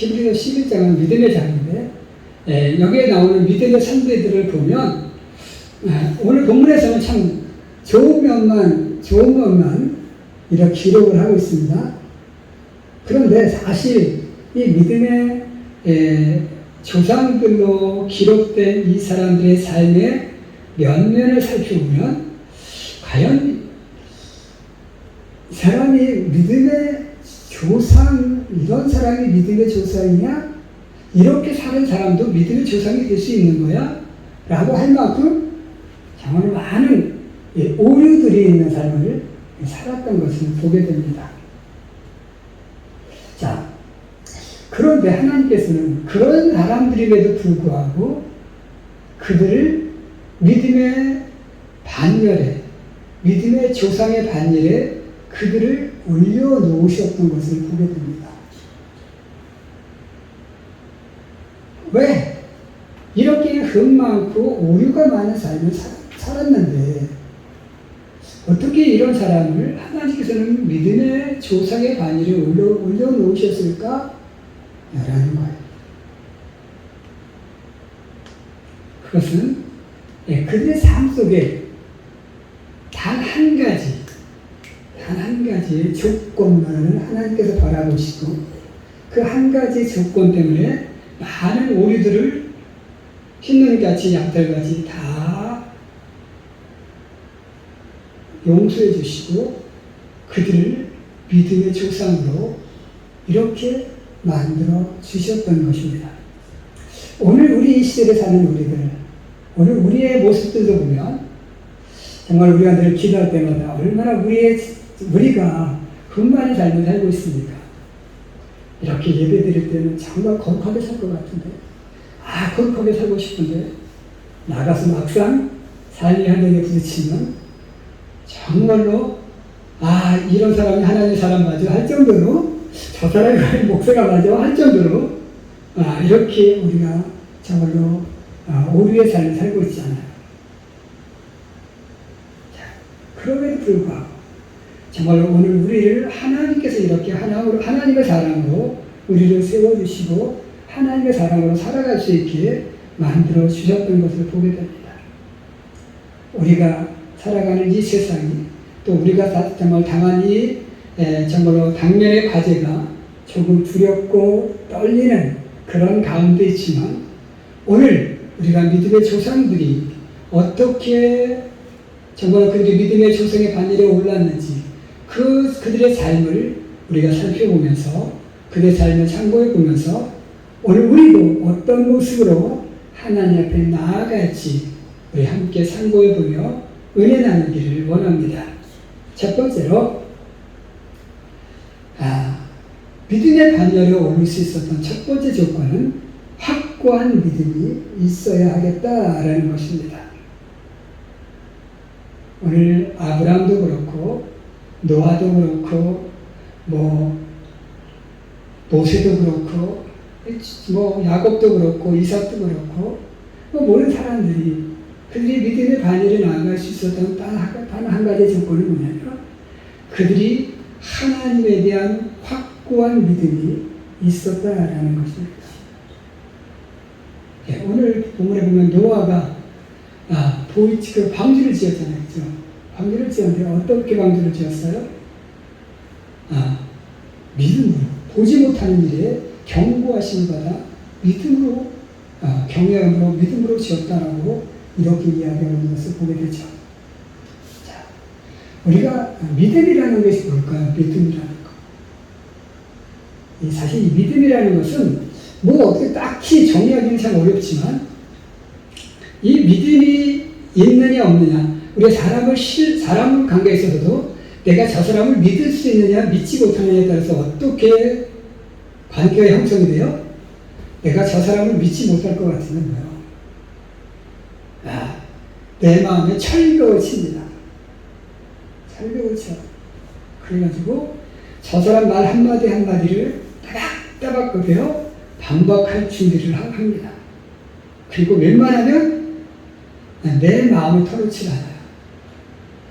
히브리서 11장은 믿음의 장인데, 여기에 나오는 믿음의 선배들을 보면, 오늘 본문에서는 참 좋은 면만 이렇게 기록을 하고 있습니다. 그런데 사실 이 믿음의 조상들로 기록된 이 사람들의 삶의 면면을 살펴보면 과연 이 사람이 믿음의 조상, 이런 사람이 믿음의 조상이냐? 이렇게 사는 사람도 믿음의 조상이 될 수 있는 거야? 라고 할 만큼 정말 많은 오류들이 있는 삶을 살았던 것을 보게 됩니다. 자, 그런데 하나님께서는 그런 사람들임에도 불구하고 그들을 믿음의 반열에, 믿음의 조상의 반열에 그들을 올려놓으셨던 것을 보게 됩니다. 왜? 이렇게 흠 많고 오류가 많은 삶을 살았는데 어떻게 이런 사람을 하나님께서는 믿음의 조상의 반열에 올려놓으셨을까? 라는 거예요. 그것은 그들의 삶 속에 단 한 가지의 조건만을 하나님께서 바라보시고 그 한 가지 조건 때문에 많은 오류들을 흰눈같이 약탈같이 다 용서해 주시고 그들을 믿음의 조상으로 이렇게 만들어 주셨던 것입니다. 오늘 우리 이 시대에 사는 우리들, 오늘 우리의 모습들도 보면 정말 우리가 늘 기도할 때마다 얼마나 우리가 흠많은 삶을 살고 있습니까? 이렇게 예배 드릴 때는 정말 거룩하게 살 것 같은데, 거룩하게 살고 싶은데 나가서 막상 삶이 하늘에 부딪히면 정말로 이런 사람이 하나님의 사람 맞아 할 정도로, 저 사람이 목사가 맞아 할 정도로 이렇게 우리가 정말로 오류의 삶을 살고 있잖아요. 자, 그럼에도 불구하고 정말로 오늘 우리를 하나님께서 이렇게 하나님의 사람으로 우리를 세워주시고 하나님의 사람으로 살아갈 수 있게 만들어 주셨던 것을 보게 됩니다. 우리가 살아가는 이 세상이 또 우리가 정말 당한 이 정말로 당면의 과제가 조금 두렵고 떨리는 그런 가운데 있지만 오늘 우리가 믿음의 조상들이 어떻게 정말 그들이 믿음의 조상의 반열에 올랐는지 그들의 삶을 우리가 살펴보면서 그들의 삶을 참고해 보면서 오늘 우리도 어떤 모습으로 하나님 앞에 나아갈지 우리 함께 참고해 보며 은혜 나누기를 원합니다. 첫 번째로 믿음의 반열에 오를 수 있었던 첫 번째 조건은 확고한 믿음이 있어야 하겠다라는 것입니다. 오늘 아브라함도 그렇고 노아도 그렇고 모세도 그렇고 야곱도 그렇고 이삭도 그렇고 모든 사람들이 그들이 믿음의 반열에 나아갈 수 있었던 단 한 가지 조건이 뭐냐면 그들이 하나님에 대한 확고한 믿음이 있었다라는 것입니다. 오늘 본문에 보면 노아가 방주를 지었잖아요. 그렇죠? 방주를 지었는데 어떻게 방주를 지었어요? 믿음으로, 보지 못하는 일에 경고하심을 받아 믿음으로, 경외함으로 믿음으로 지었다라고 이렇게 이야기하는 것을 보게 되죠. 자, 우리가 믿음이라는 것이 뭘까요? 믿음이라는 것. 사실 이 믿음이라는 것은 어떻게 딱히 정의하기는 참 어렵지만 이 믿음이 있느냐 없느냐, 우리 사람 관계에 있어서도 내가 저 사람을 믿을 수 있느냐 믿지 못하느냐에 따라서 어떻게 관계가 형성이 돼요? 내가 저 사람을 믿지 못할 것 같으면 뭐요? 내 마음에 철벽을 칩니다. 철벽을 쳐. 그래가지고 저 사람 말 한마디 한마디를 따박따박 급여 반박할 준비를 합니다. 그리고 웬만하면 내 마음을 털어치지 않아요.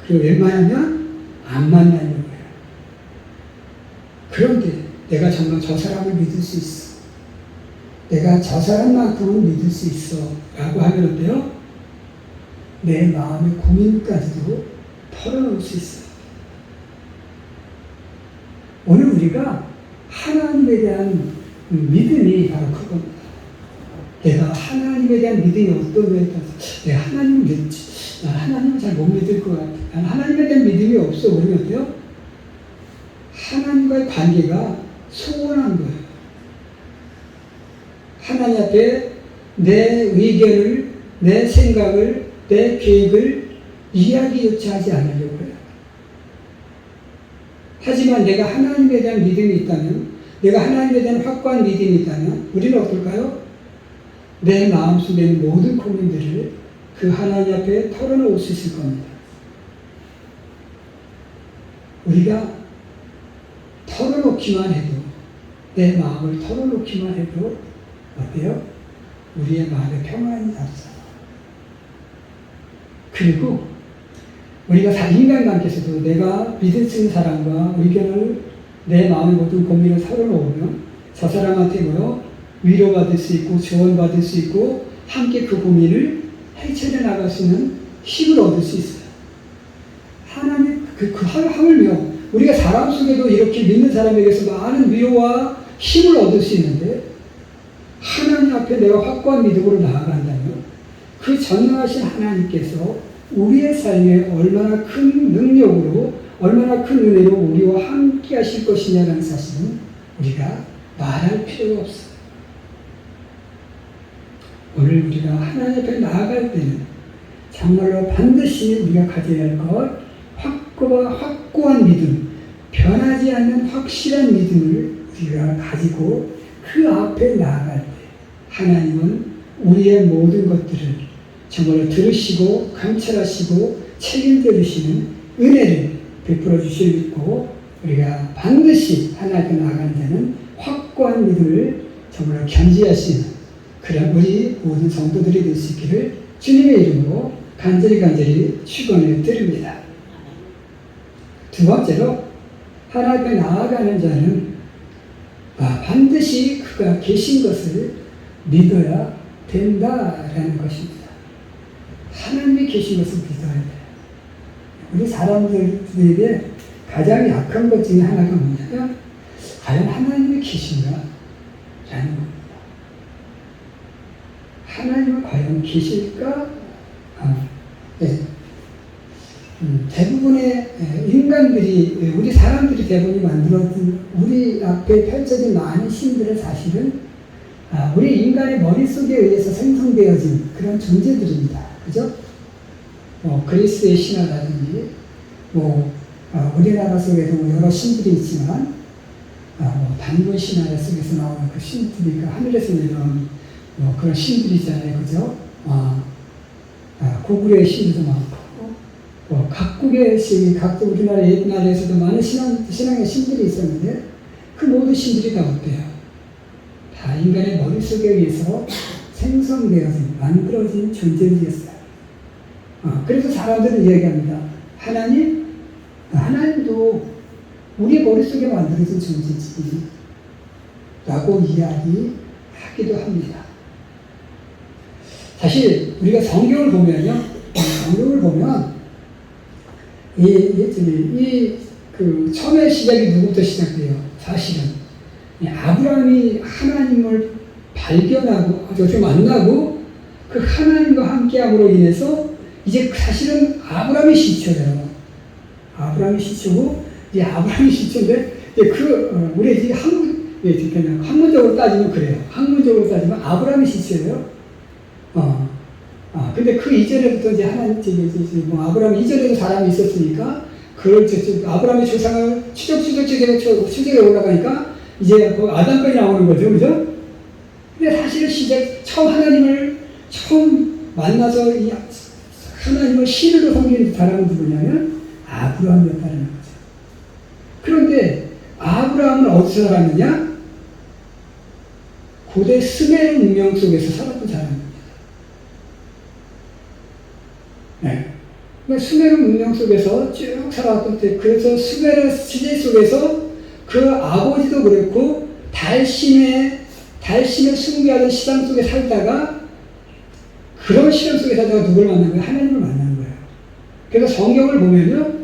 그리고 웬만하면 안 만나는 거예요. 그런데 내가 정말 저 사람을 믿을 수 있어. 내가 저 사람만큼은 믿을 수 있어 라고 하면 어때요? 내 마음의 고민까지도 털어놓을 수 있어요. 오늘 우리가 하나님에 대한 믿음이 바로 그겁니다. 내가 하나님에 대한 믿음이 어떤 거에 따라서 내가 하나님을 믿지, 난 하나님을 잘 못 믿을 것 같아. 난 하나님에 대한 믿음이 없어. 그러면 어때요? 하나님과의 관계가 소원한 거예요. 하나님 앞에 내 의견을, 내 생각을, 내 계획을 이야기조차 하지 않으려고 해요. 하지만 내가 하나님에 대한 믿음이 있다면, 내가 하나님에 대한 확고한 믿음이 있다면 우리는 어떨까요? 내 마음속에 있는 모든 고민들을 그 하나님 앞에 털어놓을 수 있을 겁니다. 우리가 털어놓기만 해도, 내 마음을 털어놓기만 해도 어때요? 우리의 마음에 평안이 나잖아요. 그리고 우리가 인간관계에서도 내가 믿을 수 있는 사람과 의견을, 내 마음의 모든 고민을 털어놓으면 저 사람한테 위로받을 수 있고 조언받을 수 있고 함께 그 고민을 해결해 나갈 수 있는 힘을 얻을 수 있어요. 하나님 하물며 우리가 사람 속에도 이렇게 믿는 사람에게서 많은 위로와 힘을 얻을 수 있는데, 하나님 앞에 내가 확고한 믿음으로 나아간다면 그 전능하신 하나님께서 우리의 삶에 얼마나 큰 능력으로, 얼마나 큰 은혜로 우리와 함께 하실 것이냐라는 사실은 우리가 말할 필요가 없어요. 오늘 우리가 하나님 앞에 나아갈 때는 정말로 반드시 우리가 가져야 할 것, 확고한 믿음, 변하지 않는 확실한 믿음을 우리가 가지고 그 앞에 나아갈 때 하나님은 우리의 모든 것들을 정말로 들으시고 감찰하시고 책임져 주시는 은혜를 베풀어 주실 믿고, 우리가 반드시 하나님 앞에 나아가는 데는 확고한 믿음을 정말로 견지하시는 그런 우리 모든 성도들이 될 수 있기를 주님의 이름으로 간절히 축원을 드립니다. 두 번째로, 하나님 앞에 나아가는 자는 반드시 그가 계신 것을 믿어야 된다라는 것입니다. 하나님이 계신 것을 믿어야 돼요. 우리 사람들에게 가장 약한 것 중에 하나가 뭐냐면, 과연 하나님이 계신가? 라는 겁니다. 하나님은 과연 계실까? 네. 대부분의 인간들이, 우리 사람들이 대부분이 만들어진 우리 앞에 펼쳐진 많은 신들은 사실은 우리 인간의 머릿속에 의해서 생성되어진 그런 존재들입니다. 그죠? 그리스의 신화라든지, 우리나라 속에도 여러 신들이 있지만, 단군 신화 속에서 나오는 그 신들이 그 하늘에서 내려온 그런 신들이잖아요. 그죠? 고구려의 신들도 많고, 각국의 각국 우리나라 옛날에서도 많은 신앙의 신들이 있었는데, 그 모든 신들이 다 어때요? 다 인간의 머릿속에 의해서 생성되어진, 만들어진 존재들이었어요. 그래서 사람들은 이야기합니다. 하나님도 우리 머릿속에 만들어진 존재지 라고 이야기하기도 합니다. 사실 우리가 성경을 보면요, 처음에 시작이 누구부터 시작돼요? 사실은 아브라함이 하나님을 발견하고, 만나고 그 하나님과 함께함으로 인해서 이제 사실은 아브라함이 시초예요. 아브라함이 시초고, 이제 아브라함이 시초인데, 우리 이제 학문적으로 따지면 그래요. 학문적으로 따지면 아브라함이 시초예요. 근데 그 이전에부터 이제 아브라함 이전에도 사람이 있었으니까, 아브라함의 조상을 추적에 올라가니까, 이제 아담까지 나오는 거죠. 그죠? 근데 사실은 하나님을 처음 만나서 하나님을 신으로 섬기는 사람은 누구냐면 아브라함이었다는 거죠. 그런데 아브라함은 어디서 살았느냐? 고대 스메르 문명 속에서 살았던 사람입니다. 네. 스메르 문명 속에서 쭉 살아왔던 때, 그래서 스메르 시대 속에서 그 아버지도 그렇고 달신의 달신을 숭배하던 시장 속에 살다가 그런 시련 속에 살다가 누굴 만난 거예요? 하나님을 만난 거예요. 그래서 성경을 보면요,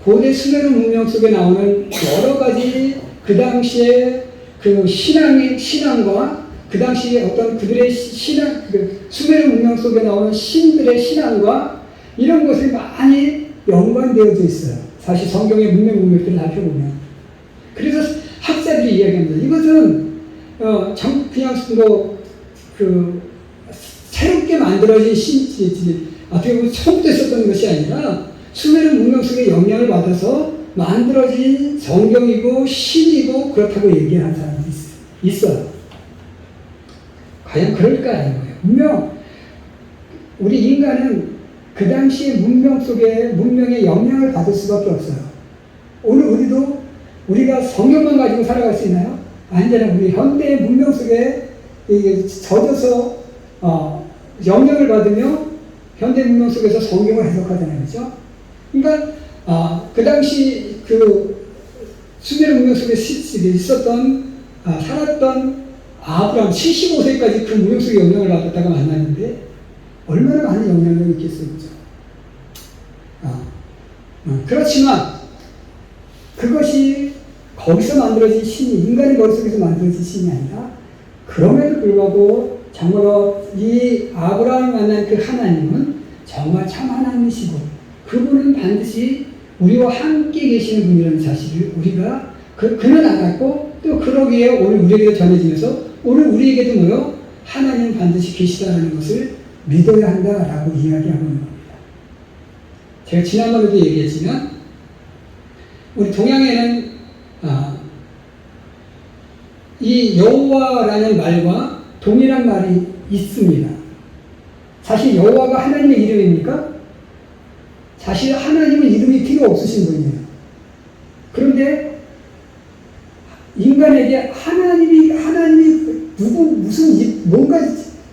고대 수메르 문명 속에 나오는 여러 가지 그 당시에 그 신앙과 그 당시에 어떤 그들의 신앙, 그 수메르 문명 속에 나오는 신들의 신앙과 이런 것이 많이 연관되어져 있어요. 사실 성경의 문맥들을 살펴보면. 그래서 학자들이 이야기합니다. 이것은 그냥 새롭게 만들어진 어떻게 보면 처음부터 있었던 것이 아니라 수메르 문명 속에 영향을 받아서 만들어진 성경이고 신이고 그렇다고 얘기하는 사람이 있어요. 과연 그럴까 하는 거예요. 분명 우리 인간은 그 당시의 문명의 영향을 받을 수밖에 없어요. 오늘 우리가 성경만 가지고 살아갈 수 있나요? 아니잖아요. 우리 현대 문명 속에 젖어서 영향을 받으며 현대 문명 속에서 성경을 해석하잖아요. 그렇죠? 그러니까 그 당시 그 수메르 문명 속에 살았던 아브라함 75세까지 그 문명 속에 영향을 받았다가 만났는데 얼마나 많은 영향력이 있겠어요. 그렇죠? 그렇지만 그것이 거기서 만들어진 신이 인간의 머릿속에서 만들어진 신이 아니라 그럼에도 불구하고 정말로 이 아브라함을 만난 그 하나님은 정말 참 하나님이시고 그분은 반드시 우리와 함께 계시는 분이라는 사실을 우리가 그는 알았고 또 그러기에 오늘 우리에게 전해지면서 오늘 우리에게도 하나님은 반드시 계시다는 것을 믿어야 한다라고 이야기하고 있는 겁니다. 제가 지난번에도 얘기했지만 우리 동양에는 이 여호와라는 말과 동일한 말이 있습니다. 사실 여호와가 하나님의 이름입니까? 사실 하나님은 이름이 필요 없으신 분이에요. 그런데 인간에게 하나님이 뭔가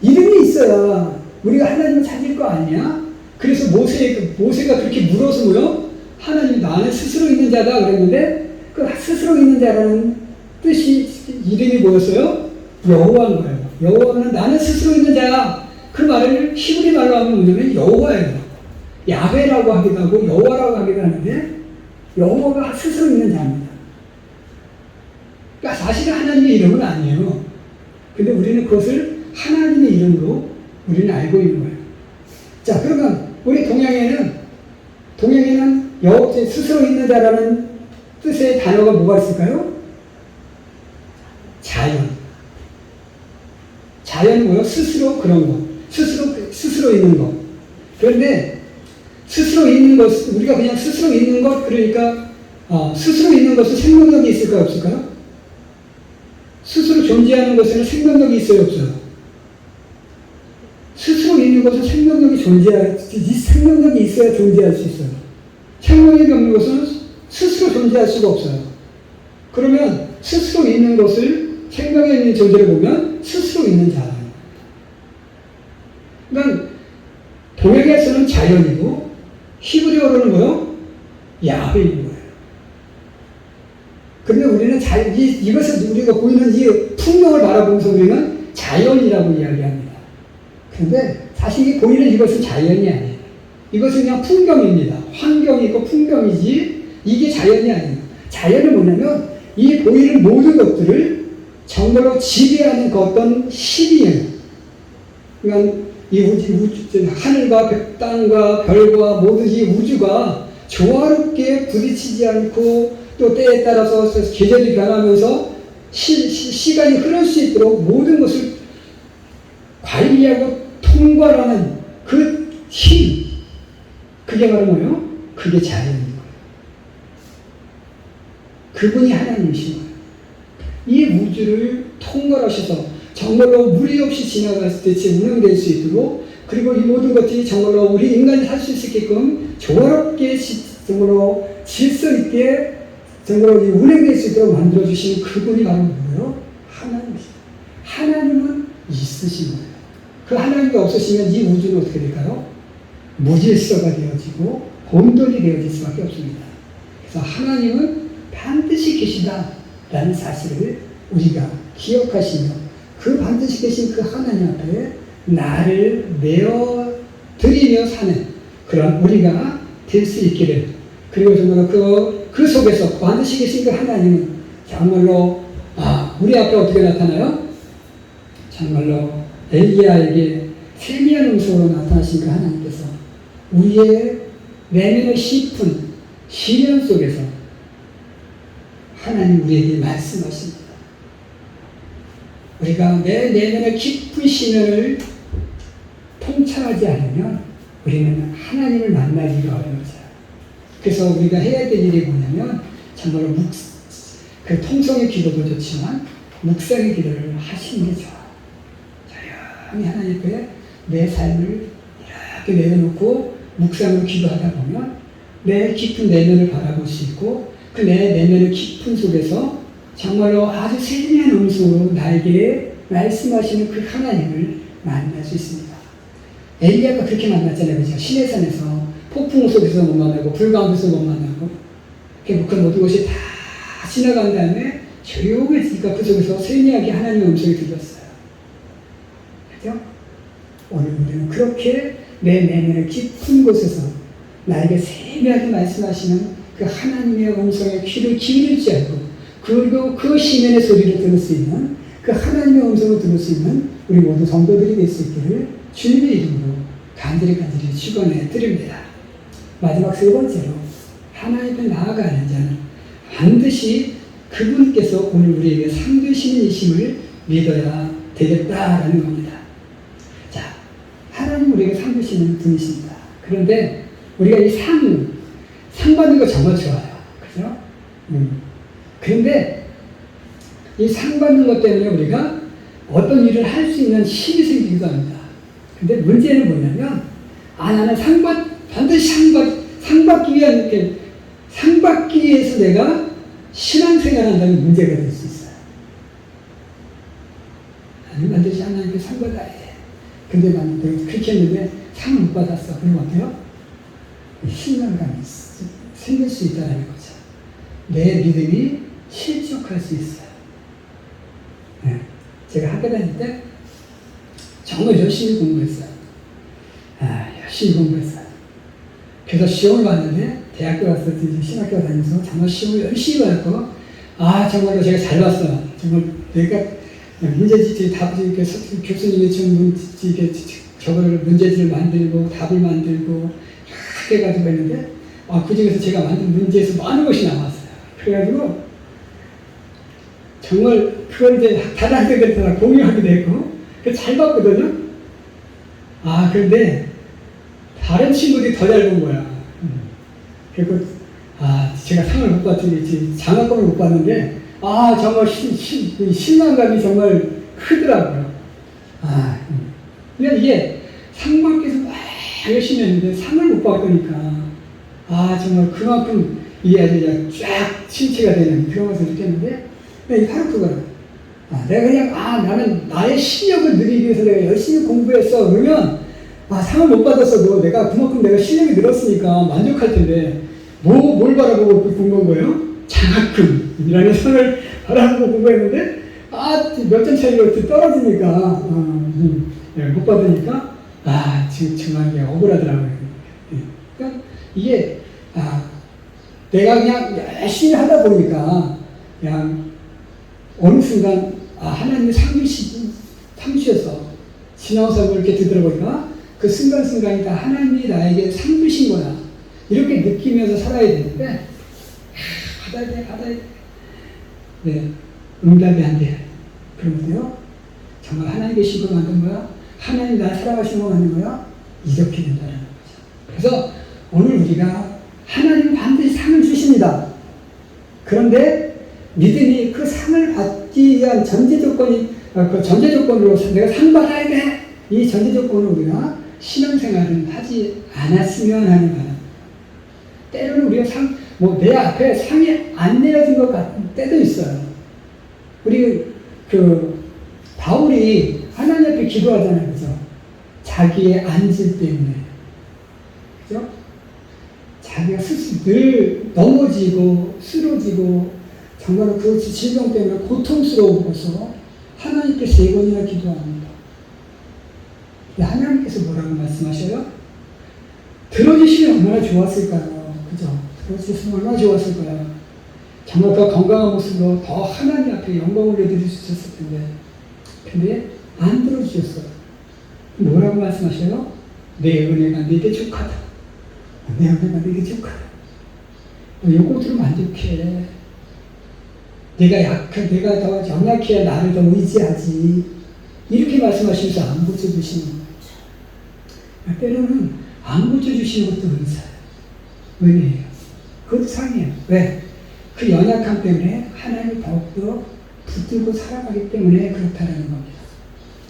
이름이 있어야 우리가 하나님을 찾을 거 아니야? 그래서 모세가 그렇게 물어서 하나님 나는 스스로 있는 자다 그랬는데 그 스스로 있는 자라는 뜻이 이름이 뭐였어요? 여호와인 거예요. 여호와는 나는 스스로 있는 자야. 그 말을 히브리 말로 하면 뭐냐면 여호와예요. 야훼라고 하기도 하고 여호와라고 하기도 하는데 여호와가 스스로 있는 자입니다. 그러니까 사실은 하나님의 이름은 아니에요. 근데 우리는 그것을 하나님의 이름으로 우리는 알고 있는 거예요. 자, 그러면 우리 동양에는 스스로 있는 자라는 뜻의 단어가 뭐가 있을까요? 자연은 뭐예요? 스스로 그런 것. 스스로 있는 것. 그런데 스스로 있는 것, 우리가 그냥 스스로 있는 것, 그러니까 스스로 있는 것은 생명력이 있을까요? 없을까요? 스스로 존재하는 것에는 생명력이 있어요? 없어요? 스스로 있는 것은 생명력이 있어야 존재할 수 있어요. 생명력이 없는 것은 스스로 존재할 수가 없어요. 그러면 스스로 있는 것을 생명력 있는 존재를 보면 스스로 있는 자예요. 그러니까 동양에서는 자연이고 히브리어로는 뭐요? 야훼인 거예요. 그런데 우리는 이것을 우리가 보이는 이 풍경을 바라보면서 우리는 자연이라고 이야기합니다. 그런데 사실 보이는 이것은 자연이 아니에요. 이것은 그냥 풍경입니다. 환경이고 풍경이지 이게 자연이 아니에요. 자연은 뭐냐면 이 보이는 모든 것들을 정말로 지배하는 그 어떤 힘이에요. 그러니까 이 하늘과 땅과 별과 모든 이 우주가 조화롭게 부딪히지 않고 또 때에 따라서 계절이 변하면서 시간이 흐를 수 있도록 모든 것을 관리하고 통과하는 그 힘, 그게 바로 뭐예요? 그게 자연인 거예요. 그분이 하나님이신 거예요. 이 우주를 통과하셔서 정말로 무리 없이 지나갔을 때 운영될 수 있도록, 그리고 이 모든 것들이 정말로 우리 인간이 살 수 있게끔 조화롭게 정말로 질서 있게 정말로 운행될 수 있도록 만들어주신 그분이 바로 뭐예요? 하나님이시죠. 하나님은 있으신 거예요. 그 하나님이 없으시면 이 우주는 어떻게 될까요? 무질서가 되어지고 혼돈이 되어질 수밖에 없습니다. 그래서 하나님은 반드시 계시다라는 사실을 우리가 기억하시며 그 반드시 계신 그 하나님 앞에 나를 내어 드리며 사는 그런 우리가 될 수 있기를. 그리고 정말로 그 속에서 반드시 계신 그 하나님은 정말로 우리 앞에 어떻게 나타나요? 정말로 엘리야에게 세미한 음성으로 나타나신 그 하나님께서 우리의 내면의 깊은 시련 속에서 하나님 우리에게 말씀하십니다. 우리가 내 내면의 깊은 시련을 통찰하지 않으면 우리는 하나님을 만나기가 어려워져요. 그래서 우리가 해야 될 일이 뭐냐면 정말로 그 통성의 기도도 좋지만 묵상의 기도를 하시는 게 좋아요. 조용히 하나님 앞에 내 삶을 이렇게 내려놓고 묵상으로 기도하다 보면 내 깊은 내면을 바라볼 수 있고 그 내 내면의 깊은 속에서 정말로 아주 세미한 음성으로 나에게 말씀하시는 그 하나님을 만날 수 있습니다. 엘리야가 그렇게 만났잖아요. 그죠? 시내산에서 폭풍 속에서 못 만나고 불 가운데서 못 만나고 그 모든 것이 다 지나간 다음에 조용해지니까 그 속에서 세미하게 하나님의 음성이 들렸어요. 그죠? 오늘 우리는 그렇게 내 내면의 깊은 곳에서 나에게 세미하게 말씀하시는 그 하나님의 음성에 귀를 기울일 줄 알고 그리고 그 시면의 소리를 들을 수 있는 그 하나님의 음성을 들을 수 있는 우리 모두 성도들이 될 수 있기를 주님의 이름으로 간절히 축원해 드립니다. 마지막 세 번째로 하나님 앞에 나아가는 자는 반드시 그분께서 오늘 우리에게 상 되시는 이심을 믿어야 되겠다라는 겁니다. 자, 하나님 우리에게 상 주시는 분이십니다. 그런데 우리가 이 상 받는 거 정말 좋아요. 그죠? 그런데 이 상 받는 것 때문에 우리가 어떤 일을 할 수 있는 힘이 생기기도 합니다. 근데 문제는 뭐냐면, 나는 반드시 상 받기 위한, 상 받기 위해서 내가 신앙생활 한다는 문제가 될 수 있어요. 나는 반드시 하나님께 상 받아야 돼. 근데 나는 그렇게 했는데 상을 못 받았어. 그럼 어때요? 신랑감이 생길 수 있다는 거죠. 내 믿음이 실족할 수 있어요. 네. 제가 학교 다닐 때 정말 열심히 공부했어요. 열심히 공부했어요. 그래서 시험을 봤는데 대학교 가서 신학교 다니면서 정말 시험을 열심히 봤고 정말로 제가 잘 봤어요. 정말 내가 문제집 교수님이 준 저거를 문제지를 만들고 답을 만들고 이렇게 해가지고 했는데 그 중에서 제가 만든 문제에서 많은 것이 나왔어요. 그래가지고 정말 그걸 이제 다른 학생들한테 공유하게 됐고 잘 봤거든요. 그런데 다른 친구들이 더 잘 본 거야. 그리고 제가 상을 못 받더니 장학금을 못 받는데 정말 실망감이 정말 크더라고요. 그냥 이게 상 받기 위해서 막 열심히 했는데 상을 못 받으니까 정말 그만큼 이게 아주 그냥 쫙 침체가 되는 그런 것을 느꼈는데 바로 그거야. 내가 그냥 나는 나의 실력을 늘리기 위해서 내가 열심히 공부했어. 그러면 상을 못 받았어도 내가 그만큼 내가 실력이 늘었으니까 만족할 텐데 뭘 바라보고 공부한 거예요? 장학금이라는 상을 바라보고 공부했는데 몇 점 차이로 떨어지니까 못 받으니까 지금 정말 이게 억울하더라고요. 그러니까 이게 내가 그냥 열심히 하다 보니까 그냥 어느 순간 하나님이 상 주셔서 지나서 이렇게 되돌아보니까 그 순간순간이 다 하나님이 나에게 상 주신 거야. 이렇게 느끼면서 살아야 되는데 받아야 돼. 네, 응답이 안 돼. 그러면요 정말 하나님의 신고 만든 거야? 하나님 나 사랑하시는 만든 거야? 이렇게 된다는 거죠. 그래서 오늘 우리가 하나님 반드시 상을 주십니다. 그런데 믿음이 그 상을 받기 위한 전제 조건이 그 전제 조건으로 내가 상 받아야 돼. 이 전제 조건으로 우리가 신앙생활을 하지 않았으면 하는 바람. 때로는 우리가 내 앞에 상이 안 내려진 것 같은 때도 있어요. 우리 바울이 하나님 앞에 기도하잖아요, 그죠? 자기의 안질 때문에, 그죠? 자기가 스스로 늘 넘어지고 쓰러지고 정말 그 질병 때문에 고통스러워서 하나님께 3번이나 기도합니다. 하나님께서 뭐라고 말씀하셔요? 들어주시면 얼마나 좋았을까요? 그죠? 들어주셨으면 얼마나 좋았을까요? 정말 더 건강한 모습으로 더 하나님 앞에 영광을 내드릴 수 있었을 텐데, 근데 안 들어주셨어요. 뭐라고 말씀하셔요? 내 은혜가 내게 족하다. 내 은혜가 내게 족하다. 요것으로 만족해. 내가 더 연약해야 나를 더 의지하지. 이렇게 말씀하시면서 안 고쳐주시는 거죠. 때로는 안 고쳐주시는 것도 은사예요. 은혜예요. 그것도 상이에요. 왜? 그 연약함 때문에 하나님을 더욱더 붙들고 살아가기 때문에 그렇다는 겁니다.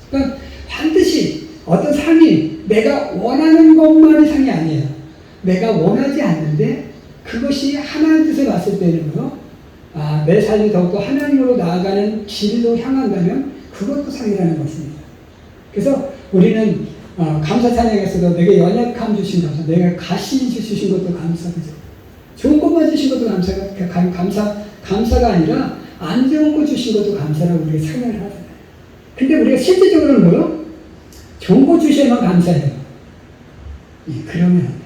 그러니까 반드시 어떤 상이 내가 원하는 것만이 상이 아니에요. 내가 원하지 않는데 그것이 하나님 뜻에 봤을 때는요, 내 삶이 더욱더 하나님으로 나아가는 길로 향한다면 그것도 상이라는 것입니다. 그래서 우리는 감사 찬양에서도 내게 연약함 주신 감사, 내가 가시 주신 것도 감사, 그죠? 좋은 것만 주신 것도 감사가 아니라 안 좋은 것 주신 것도 감사라고 우리가 찬양을 하잖아요. 근데 우리가 실질적으로는 뭐요? 좋은 것 주셔야만 감사해요. 그러면 안 돼요.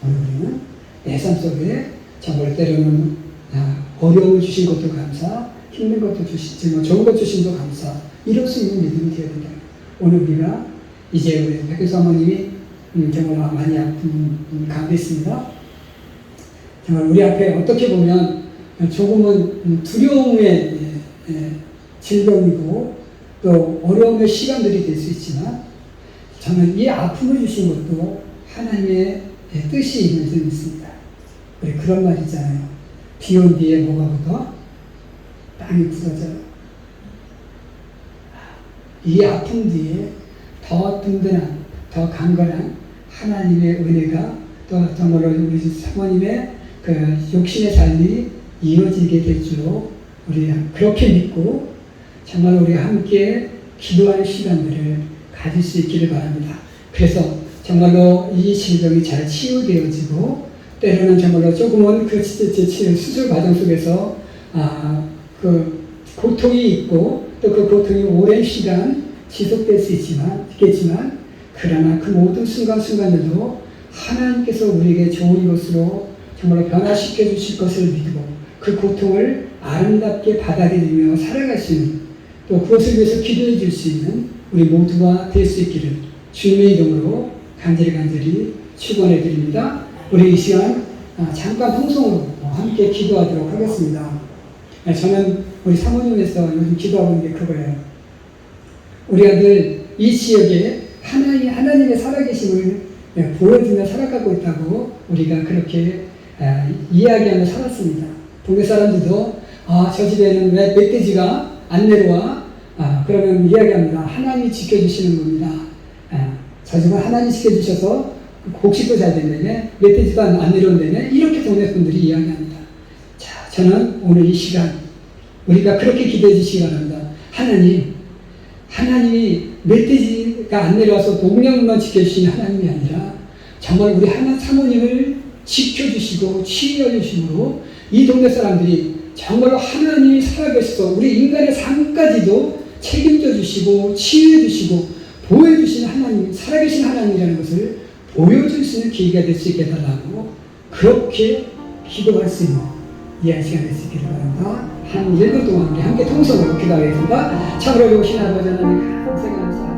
오늘 우리는 내 삶 속에 정말 때로는 어려움을 주신 것도 감사, 힘든 것도 주시지, 좋은 것 주신 것도 감사, 이럴 수 있는 믿음이 되어야 된다. 오늘 우리가 이제 우리 백교수 어머님이 정말 많이 아픈 가운데 있습니다. 정말 우리 앞에 어떻게 보면 조금은 두려움의 질병이고 또 어려움의 시간들이 될 수 있지만 저는 이 아픔을 주신 것도 하나님의 뜻이 있는 줄 믿습니다. 우리 그런 말 있잖아요. 비 온 뒤에 뭐가 붙어? 땅이 굳어져요. 이 아픔 뒤에 더 든든한, 더 강건한 하나님의 은혜가 또 정말로 우리 사모님의 그 욕심의 삶이 이어지게 될 줄로 우리 그렇게 믿고 정말 우리 함께 기도하는 시간들을 가질 수 있기를 바랍니다. 그래서 정말로 이 질병이 잘 치유되어지고 때로는 정말로 조금은 그 수술 과정 속에서 그 고통이 있고 또 그 고통이 오랜 시간 지속될 수 있겠지만 그러나 그 모든 순간순간들도 하나님께서 우리에게 좋은 것으로 정말로 변화시켜 주실 것을 믿고 그 고통을 아름답게 받아들이며 살아갈 수 있는 또 그것을 위해서 기도해 줄 수 있는 우리 모두가 될 수 있기를 주님의 이름으로 간절히 축원해 드립니다. 우리 이 시간 잠깐 통성으로 함께 기도하도록 하겠습니다. 저는 우리 사모님에서 요즘 기도하고 있는 게 그거예요. 우리 아들 이 지역에 하나님의 살아계심을 보여주며 살아가고 있다고 우리가 그렇게 이야기하며 살았습니다. 동네 사람들도 저 집에는 왜 멧돼지가 안 내려와? 그러면 이야기합니다. 하나님이 지켜주시는 겁니다. 저 집은 하나님이 지켜주셔서 곡식도 잘 됐네, 멧돼지도 안 내려온다네, 이렇게 동네 분들이 이야기합니다. 자, 저는 오늘 이 시간 우리가 그렇게 기도해 주시기 바랍니다. 하나님이 멧돼지가 안 내려와서 동네만 지켜주시는 하나님이 아니라 정말 우리 사모님을 지켜주시고 치유해 주심으로 이 동네 사람들이 정말로 하나님이 살아계셔서 우리 인간의 삶까지도 책임져 주시고 치유해 주시고 보호해 주시는 하나님, 살아계신 하나님이라는 것을 보여줄 수 있는 기회가 될 수 있게 해달라고 그렇게 기도할 수 있는 이해할 시간 될 수 있기를 바랍니다. 한 1분 동안 우리 함께 통성으로 기도하겠습니다. 참으로 오신 아버지 하나님 감사합니다.